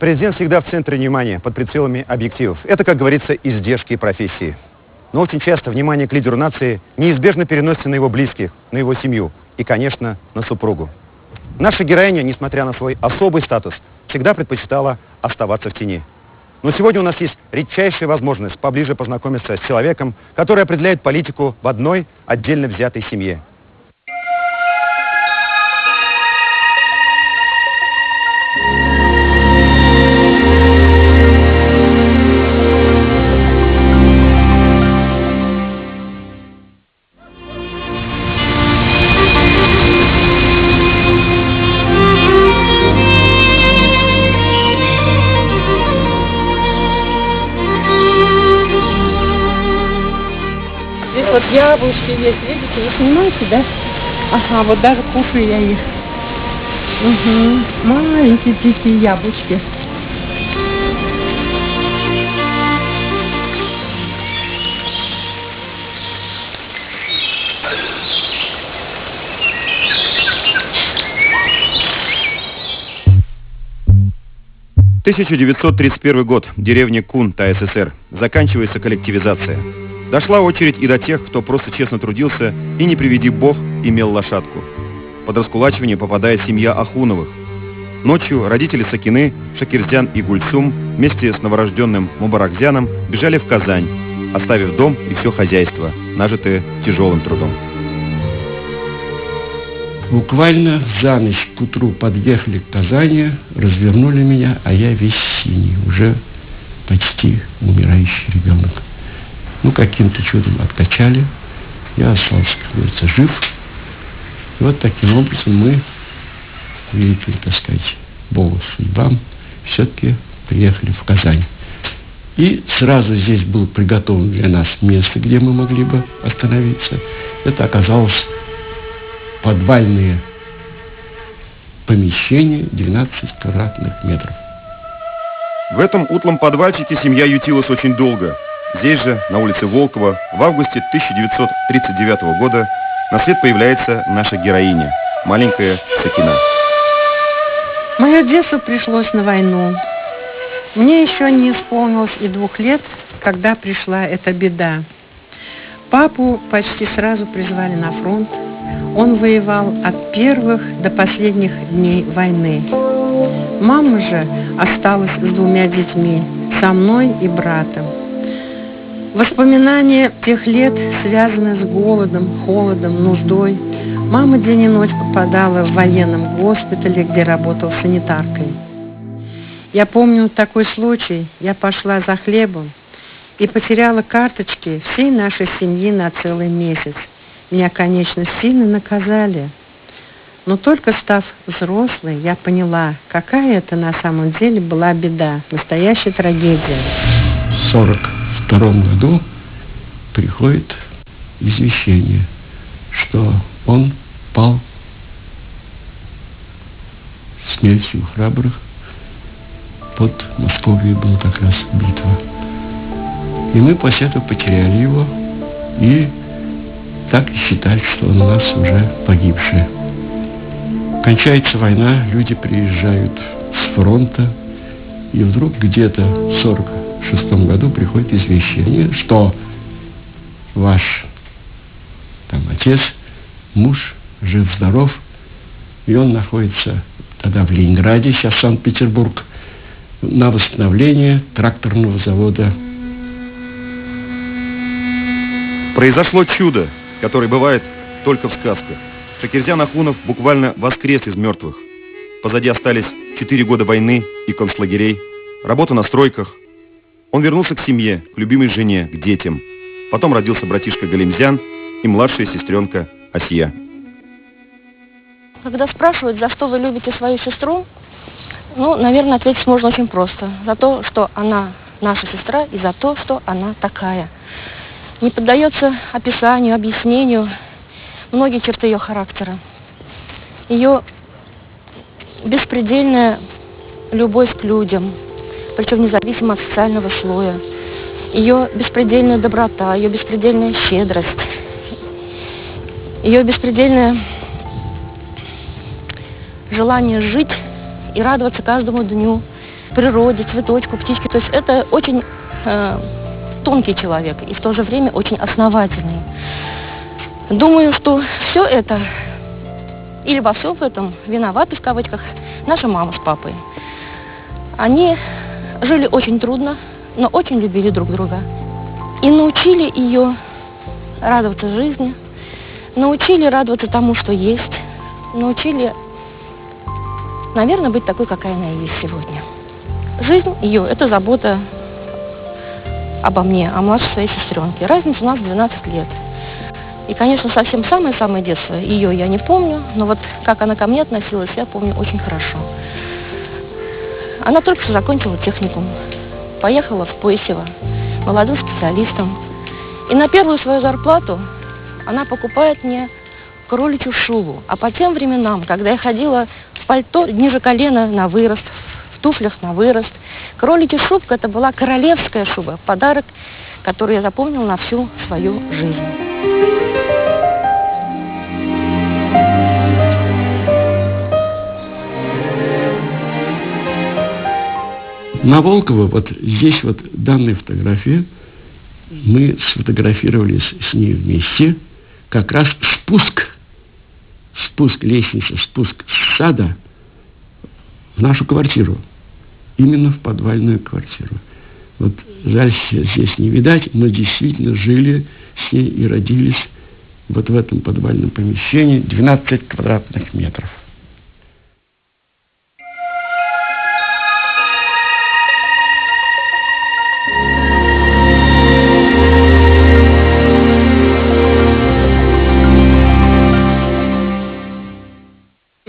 Президент всегда в центре внимания, под прицелами объективов. Это, как говорится, издержки профессии. Но очень часто внимание к лидеру нации неизбежно переносится на его близких, на его семью и, конечно, на супругу. Наша героиня, несмотря на свой особый статус, всегда предпочитала оставаться в тени. Но сегодня у нас есть редчайшая возможность поближе познакомиться с человеком, который определяет политику в одной отдельно взятой семье. Вот яблочки есть, видите, вы снимаете, да? Ага, вот даже кушаю я их. Угу. Маленькие дикие яблочки. «1931 год. Деревня Кун, ТССР. Заканчивается коллективизация. Дошла очередь и до тех, кто просто честно трудился и, не приведи бог, имел лошадку. Под раскулачивание попадает семья Ахуновых. Ночью родители Сакины, Шакирзян и Гульсум вместе с новорожденным Мубаракзяном бежали в Казань, оставив дом и все хозяйство, нажитое тяжелым трудом. Буквально за ночь к утру подъехали к Казани, развернули меня, а я весь синий, уже почти умирающий ребенок. Ну, каким-то чудом откачали. Я остался, как говорится, жив. И вот таким образом мы, великим, так сказать, Богу судьбам, все-таки приехали в Казань. И сразу здесь было приготовлено для нас место, где мы могли бы остановиться. Это оказалось подвальные помещения 12 квадратных метров. В этом утлом подвальчике семья ютилась очень долго. Здесь же, на улице Волкова, в августе 1939 года на свет появляется наша героиня, маленькая Сакина. Мое детство пришлось на войну. Мне еще не исполнилось и 2 лет, когда пришла эта беда. Папу почти сразу призвали на фронт. Он воевал от первых до последних дней войны. Мама же осталась с 2 детьми, со мной и братом. Воспоминания тех лет связаны с голодом, холодом, нуждой. Мама день и ночь попадала в военном госпитале, где работала санитаркой. Я помню такой случай. Я пошла за хлебом и потеряла карточки всей нашей семьи на целый месяц. Меня, конечно, сильно наказали. Но только став взрослой, я поняла, какая это на самом деле была беда, настоящая трагедия. В 1942 году приходит извещение, что он пал смертью храбрых. Под Московией была как раз битва. И мы после этого потеряли его и так считали, что он у нас уже погибший. Кончается война, люди приезжают с фронта, и вдруг где-то в 1946 году приходит извещение, что ваш отец, муж, жив-здоров, и он находится тогда в Ленинграде, сейчас Санкт-Петербург, на восстановление тракторного завода. Произошло чудо, которое бывает только в сказках. Шакирзян Ахунов буквально воскрес из мертвых. Позади остались 4 года войны и концлагерей, работа на стройках. Он вернулся к семье, к любимой жене, к детям. Потом родился братишка Галимзян и младшая сестренка Асия. Когда спрашивают, за что вы любите свою сестру, наверное, ответить можно очень просто. За то, что она наша сестра, и за то, что она такая. Не поддается описанию, объяснению многие черты ее характера. Ее беспредельная любовь к людям, причем независимо от социального слоя. Ее беспредельная доброта, ее беспредельная щедрость, ее беспредельное желание жить и радоваться каждому дню, в природе, цветочку, птичке. То есть это очень тонкий человек и в то же время очень основательный. Думаю, что все это, или во всем этом виноваты, в кавычках, наша мама с папой. Они жили очень трудно, но очень любили друг друга. И научили ее радоваться жизни, научили радоваться тому, что есть, научили, наверное, быть такой, какая она и есть сегодня. Жизнь ее – это забота обо мне, о младшей своей сестренке. Разница у нас 12 лет. И, конечно, совсем самое-самое детство ее я не помню, но вот как она ко мне относилась, я помню очень хорошо. Она только что закончила техникум, поехала в Поясево молодым специалистом. И на первую свою зарплату она покупает мне кроличью шубу. А по тем временам, когда я ходила в пальто ниже колена на вырост, в туфлях на вырост, кроличья шубка – это была королевская шуба, подарок, который я запомнила на всю свою жизнь. На Волково, вот здесь вот данная фотография, мы сфотографировались с ней вместе, как раз спуск лестницы, спуск с сада в нашу квартиру, именно в подвальную квартиру. Вот жаль, здесь не видать, но действительно жили с ней и родились вот в этом подвальном помещении, 12 квадратных метров.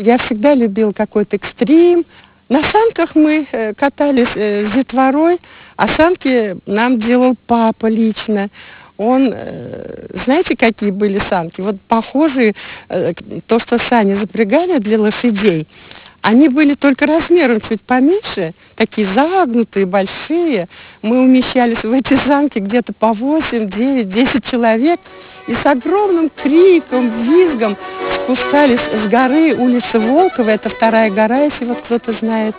Я всегда любил какой-то экстрим. На санках мы катались с детворой, а санки нам делал папа лично. Он, знаете, какие были санки? Вот похожие, то, что сани запрягали для лошадей. Они были только размером чуть поменьше, такие загнутые, большие. Мы умещались в эти санки где-то по 8, 9, 10 человек. И с огромным криком, визгом спускались с горы улицы Волково. Это вторая гора, если вот кто-то знает.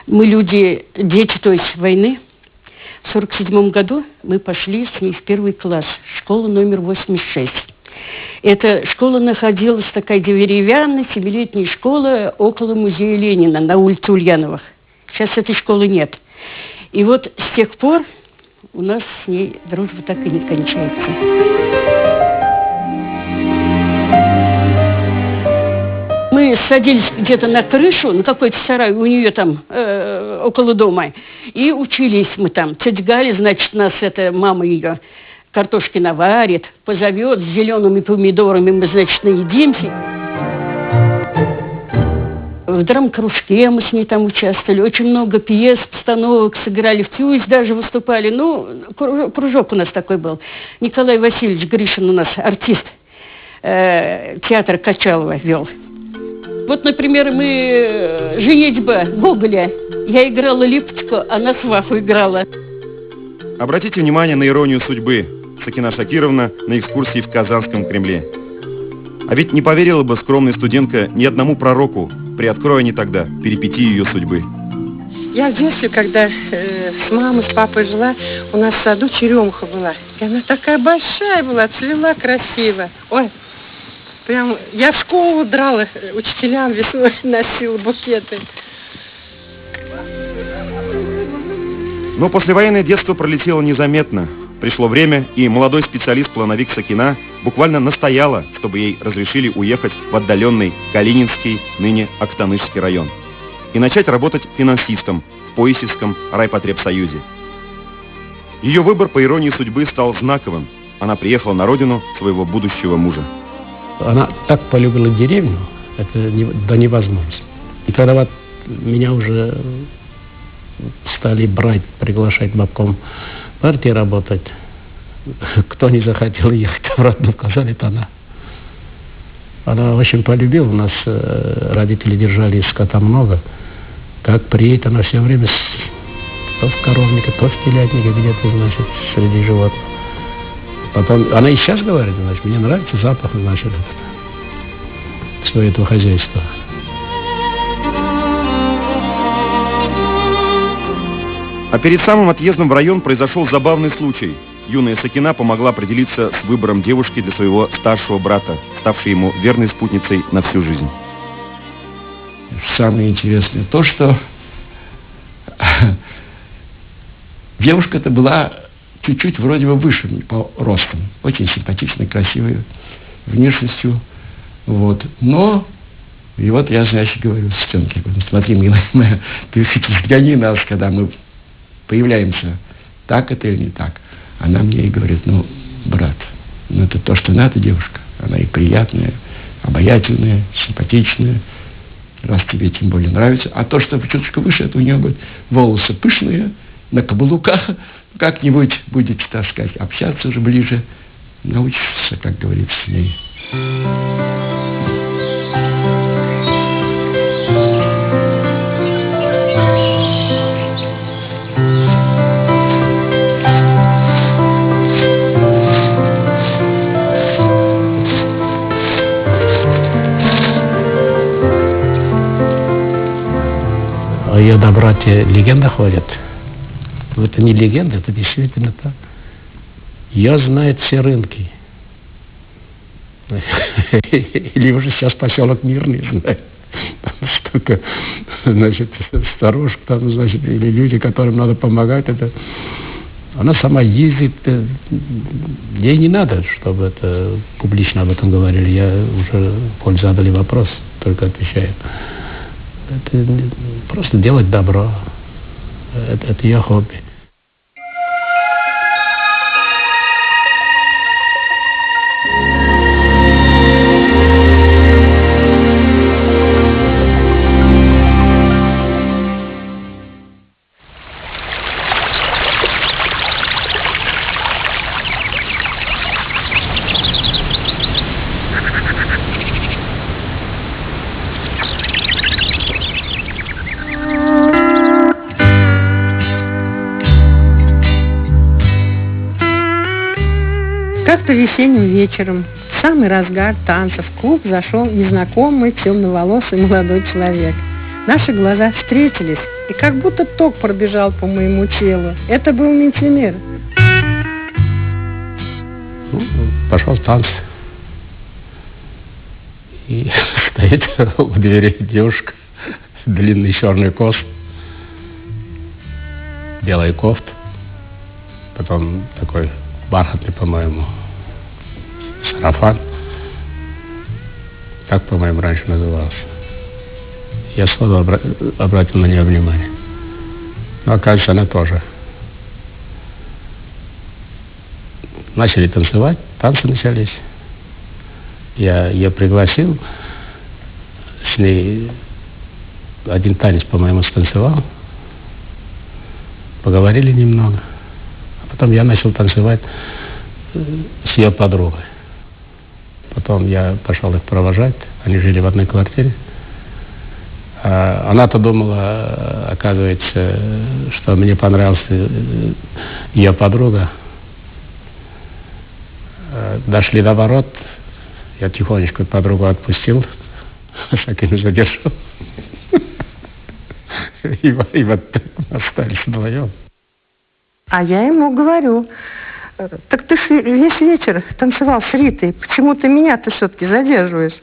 Мы люди, дети, то есть войны. В 1947 году мы пошли с ней в первый класс, школа номер 86. Эта школа находилась, такая деревянная, 7-летняя школа около музея Ленина на улице Ульяновых. Сейчас этой школы нет. И вот с тех пор у нас с ней дружба так и не кончается. Мы садились где-то на крышу, на какой-то сарай у нее там, около дома, и учились мы там. Тетя Галя, значит, нас, это мама ее, картошки наварит, позовет, с зелеными помидорами мы, значит, наедимся. В драм-кружке мы с ней там участвовали, очень много пьес, постановок сыграли, в ТЮЗ даже выступали. Ну, кружок у нас такой был. Николай Васильевич Гришин у нас артист, театр Качалова вел. Вот, например, мы «Женитьба» Гоголя. Я играла Липочку, она Сваху играла. Обратите внимание на иронию судьбы. Сакина Шакировна на экскурсии в Казанском Кремле. А ведь не поверила бы скромная студентка ни одному пророку, приоткроя не тогда перипетии ее судьбы. Я в детстве, когда с мамой, с папой жила, у нас в саду черемуха была. И она такая большая была, цвела красиво. Ой, прям я в школу драла, учителям весной носила букеты. Но послевоенное детство пролетело незаметно. Пришло время, и молодой специалист-плановик Сакина буквально настояла, чтобы ей разрешили уехать в отдаленный Калининский, ныне Актанышский район, и начать работать финансистом в Поясевском райпотребсоюзе. Ее выбор, по иронии судьбы, стал знаковым. Она приехала на родину своего будущего мужа. Она так полюбила деревню, это до невозможности. И когда вот меня уже стали брать, приглашать в обком партии работать, кто не захотел ехать в родную Казань, это она. Она очень полюбила, у нас родители держали скота много. Как приедет, она все время то в коровнике, то в телятнике где-то, значит, среди животных. Потом, она и сейчас говорит, значит, мне нравится запах, значит, своего хозяйства. А перед самым отъездом в район произошел забавный случай. Юная Сакина помогла определиться с выбором девушки для своего старшего брата, ставшей ему верной спутницей на всю жизнь. Самое интересное то, что девушка-то была чуть-чуть вроде бы выше по росту, очень симпатичной, красивой внешностью, вот. Но, и вот я, значит, говорю Стенке, смотри, милая, ты взгляни нас, когда мы появляемся, так это или не так. Она мне и говорит, ну, брат, ну это то, что надо, девушка. Она и приятная, обаятельная, симпатичная, раз тебе тем более нравится. А то, что чуточку выше, это у нее будет волосы пышные, на каблуках, как-нибудь будете, так сказать, общаться уже ближе, научишься, как говорится, с ней. О ее доброте легенда ходит. Но это не легенда, это действительно так. Ее знают все рынки. Или уже сейчас поселок Мирный знает. Там столько, значит, старушек, там, значит, или люди, которым надо помогать. Это... Она сама ездит. Ей не надо, чтобы это публично об этом говорили. Я уже, коль задали вопрос, только отвечаю. Это просто делать добро. Это ее хобби. Как-то весенним вечером, в самый разгар танцев, в клуб зашел незнакомый темноволосый молодой человек. Наши глаза встретились, и как будто ток пробежал по моему телу. Это был Ментимир. Пошел в танцы. И стоит у двери девушка, длинный черный кос, белая кофта, потом такой бархатный, по-моему, сарафан. Так, по-моему, раньше назывался. Я сразу обратил на нее внимание. Но, оказывается, она тоже. Начали танцевать, танцы начались. Я ее пригласил, с ней один танец, по-моему, станцевал. Поговорили немного. А потом я начал танцевать с ее подругой. Потом я пошел их провожать. Они жили в одной квартире. Она-то думала, оказывается, что мне понравилась ее подруга. Дошли до ворот. Я тихонечко подругу отпустил. Так и не задержал. И вот так остались вдвоем. А я ему говорю, так ты весь вечер танцевал с Ритой, почему ты меня-то все-таки задерживаешь?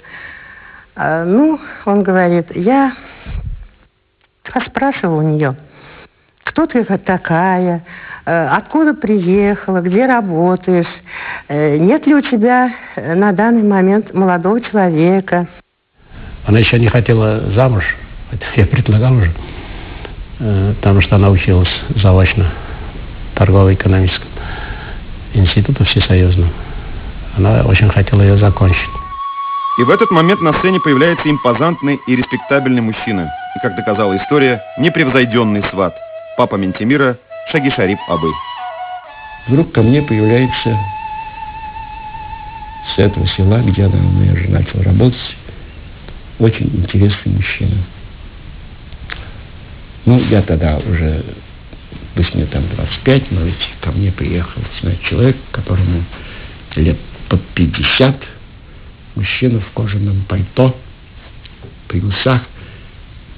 Он говорит, я расспрашивал у нее, кто ты такая, откуда приехала, где работаешь, нет ли у тебя на данный момент молодого человека. Она еще не хотела замуж, я предлагал уже, потому что она училась заочно в торгово-экономическом институте всесоюзном. Она очень хотела ее закончить. И в этот момент на сцене появляется импозантный и респектабельный мужчина. И, как доказала история, непревзойденный сват. Папа Ментимира Шагишарип Абы. Вдруг ко мне появляется с этого села, где она, наверное, начала работать, очень интересный мужчина. Я тогда уже пусть мне там 25, но ведь ко мне приехал, знаете, человек, которому лет под 50, мужчина в кожаном пальто, при усах,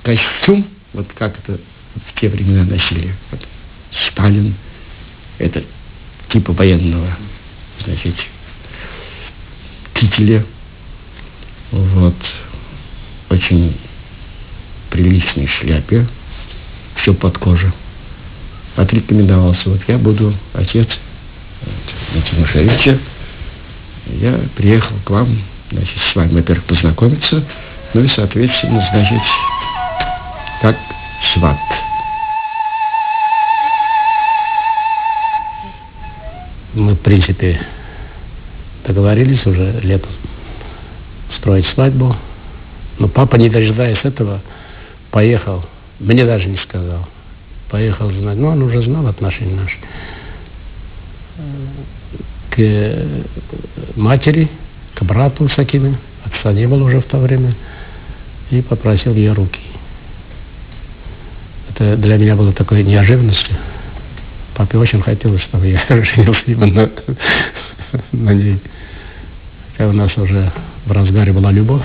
костюм, вот как это в те времена носили. Вот Сталин, это типа военного, значит, кителя, вот, очень приличной шляпе, все под кожу. Отрекомендовался, вот я буду отец Тимошевича, я приехал к вам, значит, с вами, во-первых, познакомиться, ну и, соответственно, значит, как сват. Мы, в принципе, договорились уже летом строить свадьбу. Но папа, не дожидаясь этого, поехал. Мне даже не сказал. Поехал знать. Ну, он уже знал отношения наши. К матери, к брату Сакины. Отца не было уже в то время. И попросил ее руки. Это для меня было такой неожиданностью. Папе очень хотелось, чтобы я женился именно на ней. Хотя у нас уже в разгаре была любовь.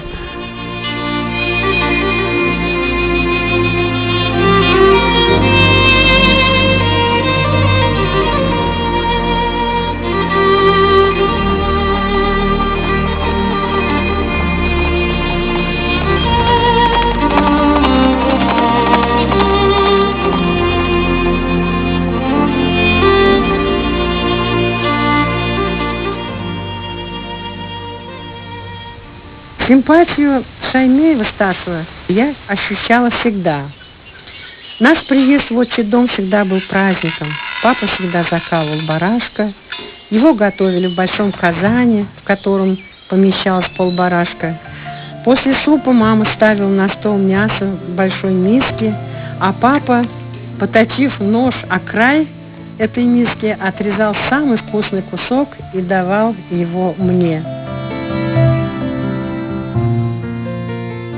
Симпатию Шаймеева Стасова я ощущала всегда. Наш приезд в отчий дом всегда был праздником. Папа всегда закалывал барашка. Его готовили в большом казане, в котором помещалось полбарашка. После супа мама ставила на стол мясо в большой миске, а папа, поточив нож о край этой миски, отрезал самый вкусный кусок и давал его мне.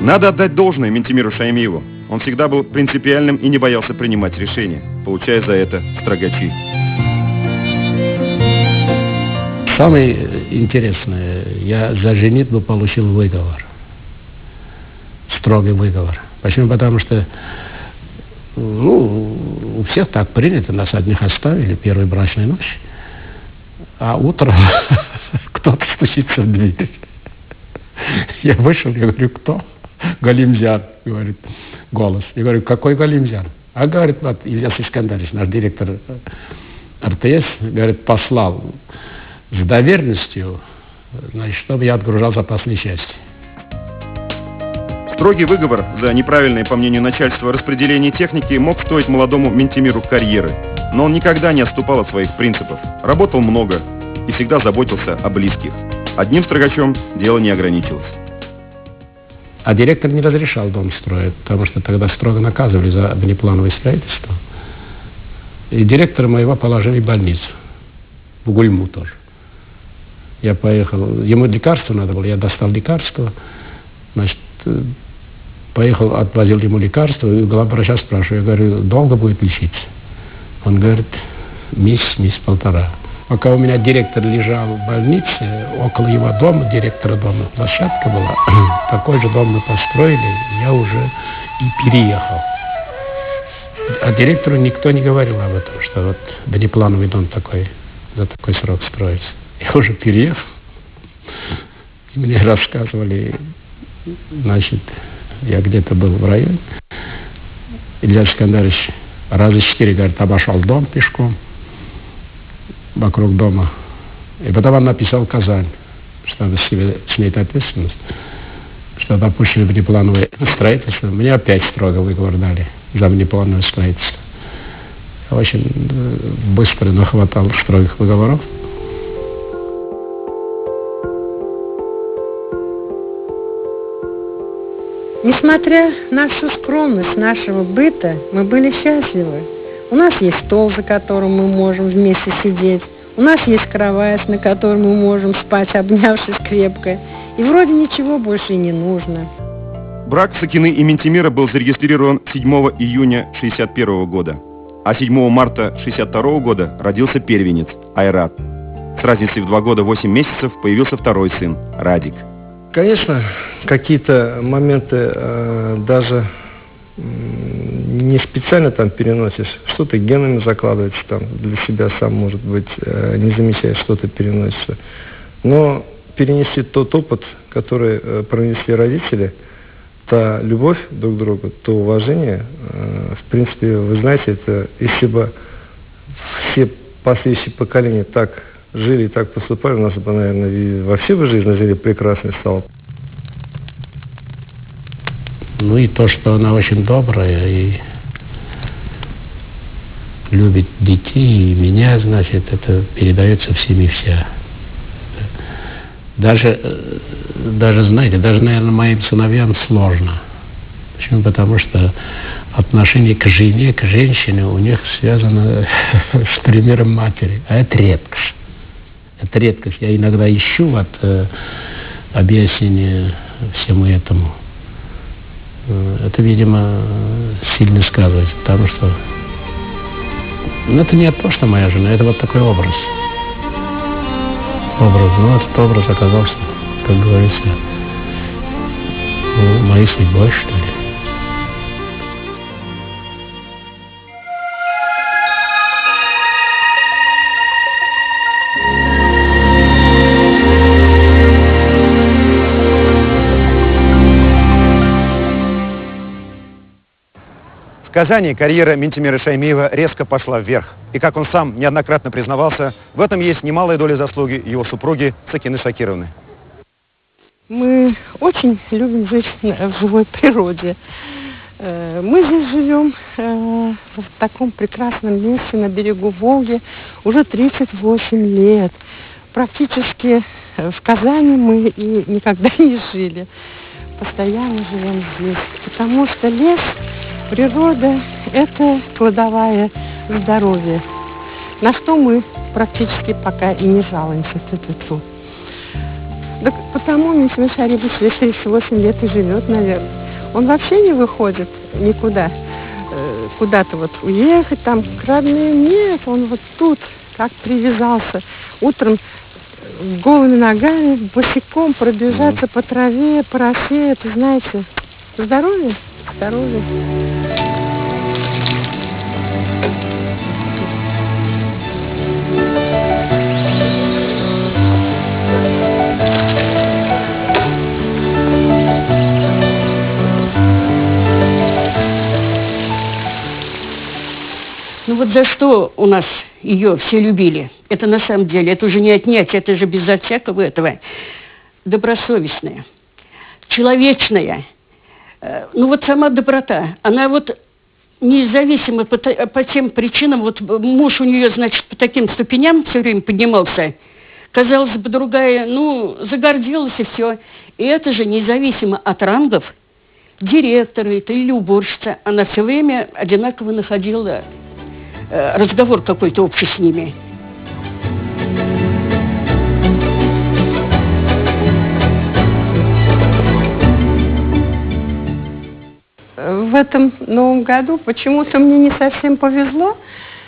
Надо отдать должное Минтимиру Шаймиеву. Он всегда был принципиальным и не боялся принимать решения, получая за это строгачи. Самое интересное, я за женитьбу получил выговор. Строгий выговор. Почему? Потому что у всех так принято, нас одних оставили первой брачной ночи, а утром кто-то стучится в дверь. Я вышел, я говорю, кто? Галимзян, говорит, голос. Я говорю, какой Галимзян? А говорит, вот Ильяс Искандарович, наш директор РТС, говорит, послал с доверенностью, значит, чтобы я отгружал запасные части. Строгий выговор за неправильное, по мнению начальства, распределение техники мог стоить молодому Минтимиру карьеры. Но он никогда не отступал от своих принципов. Работал много и всегда заботился о близких. Одним строгачом дело не ограничилось. А директор не разрешал дом строить, потому что тогда строго наказывали за внеплановое строительство. И директора моего положили в больницу, в Гульму тоже. Я поехал, ему лекарство надо было, я достал лекарство, значит, поехал, отвозил ему лекарство, и главврача спрашиваю, я говорю, долго будет лечиться? Он говорит, месяц, полтора. Пока у меня директор лежал в больнице, около его дома, директора дома, площадка была, такой же дом мы построили, я уже и переехал. А директору никто не говорил об этом, что вот внеплановый дом такой, за такой срок строится. Я уже переехал, и мне рассказывали, значит, я где-то был в районе, Илья Искандарович раза 4, говорит, обошел дом пешком, вокруг дома. И потом он написал Казань, что надо себе снять ответственность, что допущено внеплановое строительство. Мне опять строго выговор дали за внеплановое строительство. Я очень быстро нахватал строгих выговоров. Несмотря на всю скромность нашего быта, мы были счастливы. У нас есть стол, за которым мы можем вместе сидеть. У нас есть кровать, на которой мы можем спать, обнявшись крепко. И вроде ничего больше и не нужно. Брак Сакины и Минтимира был зарегистрирован 7 июня 1961 года. А 7 марта 1962 года родился первенец Айрат. С разницей в 2 года 8 месяцев появился второй сын Радик. Конечно, какие-то моменты даже не специально там переносишь, что-то генами закладывается там для себя сам, может быть, не замечаешь, что-то переносится. Но перенести тот опыт, который пронесли родители, та любовь друг к другу, то уважение, в принципе, вы знаете, это если бы все последующие поколения так жили и так поступали, у нас бы, наверное, вообще бы жизнь на Земле прекрасной стала. Ну и то, что она очень добрая и любит детей, и меня, значит, это передается в семье вся. Даже, знаете, даже, наверное, моим сыновьям сложно. Почему? Потому что отношение к жене, к женщине у них связано с примером матери. А это редкость. Это редкость. Я иногда ищу объяснение всему этому. Это, видимо, сильно сказывается, потому что это не то, что моя жена, это вот такой образ. Но этот образ оказался, как говорится, моей судьбой, что ли. В Казани карьера Минтимира Шаймиева резко пошла вверх. И, как он сам неоднократно признавался, в этом есть немалая доля заслуги его супруги Сакины Шакировны. Мы очень любим жить в живой природе. Мы здесь живем в таком прекрасном месте на берегу Волги уже 38 лет. Практически в Казани мы и никогда не жили. Постоянно живем здесь, потому что лес, природа – это кладовая здоровья, на что мы практически пока и не жалуемся. Так потому Минтимир Шарипович 68 лет и живет, наверное. Он вообще не выходит никуда, куда-то вот уехать, там, к родным. Нет, он вот тут, как привязался. Утром голыми ногами, босиком пробежаться по траве, по росе, это, знаете, здоровье, здоровье. Ну вот за что у нас ее все любили? Это на самом деле, это уже не отнять, это же безо всякого этого. Добросовестная, человечная. Ну вот сама доброта, она вот независимо по тем причинам, вот муж у нее, значит, по таким ступеням все время поднимался, казалось бы, другая, ну, загордилась и все. И это же независимо от рангов, директора это или уборщица, она все время одинаково находила разговор какой-то общий с ними. В этом Новом году почему-то мне не совсем повезло.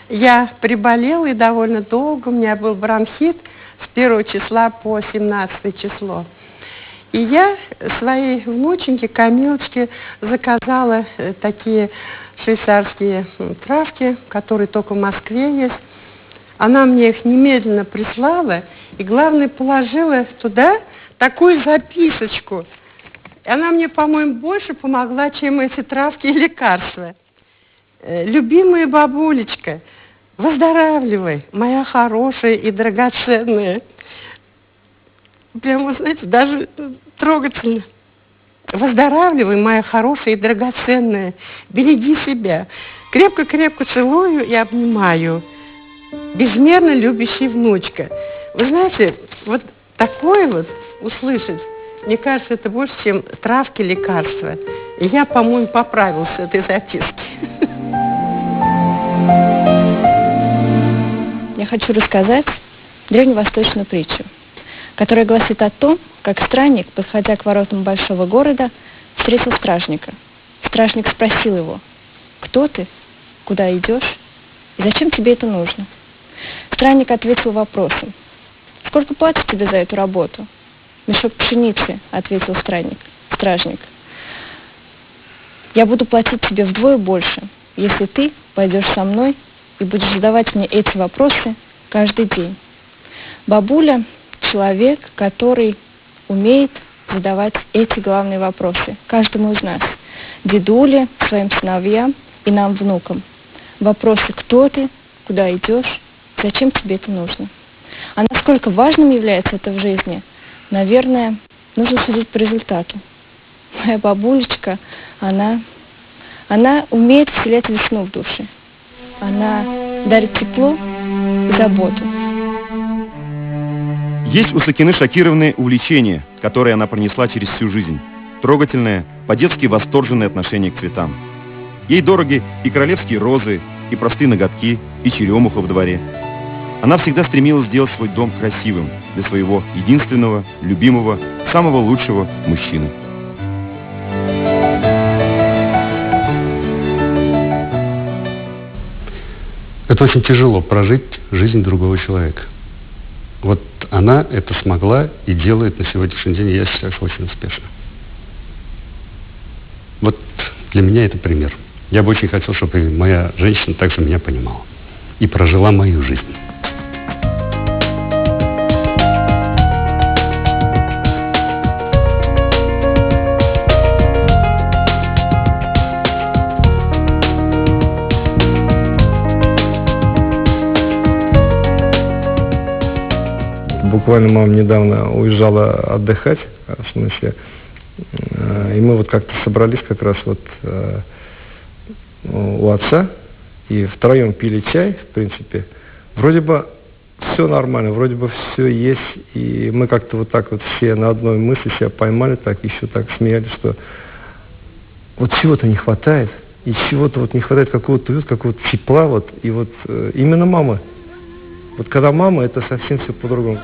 Я приболела и довольно долго. У меня был бронхит с 1 числа по 17 число. И я своей внученьке, Камилочке, заказала такие швейцарские травки, которые только в Москве есть. Она мне их немедленно прислала и, главное, положила туда такую записочку. И она мне, по-моему, больше помогла, чем эти травки и лекарства. «Любимая бабулечка, выздоравливай, моя хорошая и драгоценная». Прямо, знаете, даже трогательно. «Выздоравливай, моя хорошая и драгоценная, береги себя. Крепко-крепко целую и обнимаю. Безмерно любящая внучка». Вы знаете, вот такое вот услышать, мне кажется, это больше, чем травки, лекарства. И я, по-моему, поправился от этой записки. Я хочу рассказать древневосточную притчу, которая гласит о том, как странник, подходя к воротам большого города, встретил стражника. Стражник спросил его: «Кто ты? Куда идешь?» И зачем тебе это нужно? Странник ответил вопросом. Сколько платят тебе за эту работу? Мешок пшеницы, ответил стражник. Я буду платить тебе вдвое больше, если ты пойдешь со мной и будешь задавать мне эти вопросы каждый день. Бабуля – человек, который умеет задавать эти главные вопросы каждому из нас. Дедуле, своим сыновьям и нам, внукам. Вопросы: кто ты, куда идешь, зачем тебе это нужно? А насколько важным является это в жизни, наверное, нужно судить по результату. Моя бабулечка, она умеет вселять весну в душе. Она дарит тепло и заботу. Есть у Сакины Шакировны увлечение, которое она пронесла через всю жизнь. Трогательное, по-детски восторженное отношение к цветам. Ей дороги и королевские розы, и простые ноготки, и черемуха в дворе. Она всегда стремилась сделать свой дом красивым для своего единственного, любимого, самого лучшего мужчины. Это очень тяжело прожить жизнь другого человека. Вот она это смогла и делает на сегодняшний день, я считаю, очень успешно. Вот для меня это пример. Я бы очень хотел, чтобы моя женщина также меня понимала и прожила мою жизнь. Буквально мама недавно уезжала отдыхать, в смысле, и мы вот как-то собрались как раз вот у отца, и втроем пили чай, в принципе. Вроде бы все нормально, вроде бы все есть, и мы как-то вот так вот все на одной мысли себя поймали, так еще так смеялись, что вот чего-то не хватает, и чего-то вот не хватает, какого-то уюта, какого-то тепла, вот, и вот именно мама. Вот когда мама, это совсем все по-другому.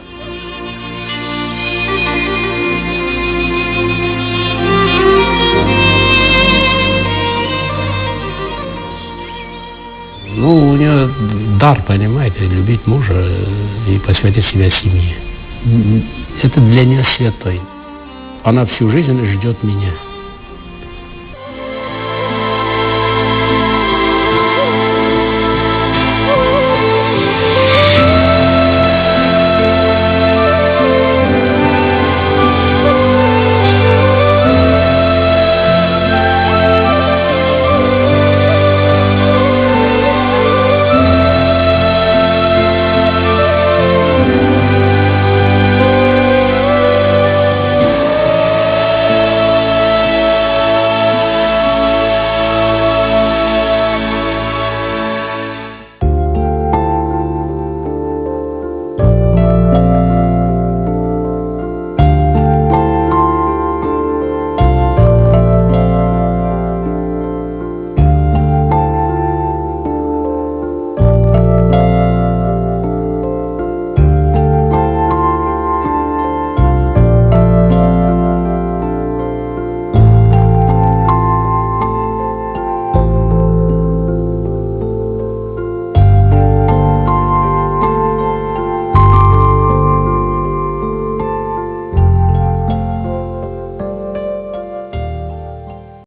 Ну, у нее дар, понимаете, любить мужа и посвятить себя семье. Это для нее святой. Она всю жизнь ждет меня.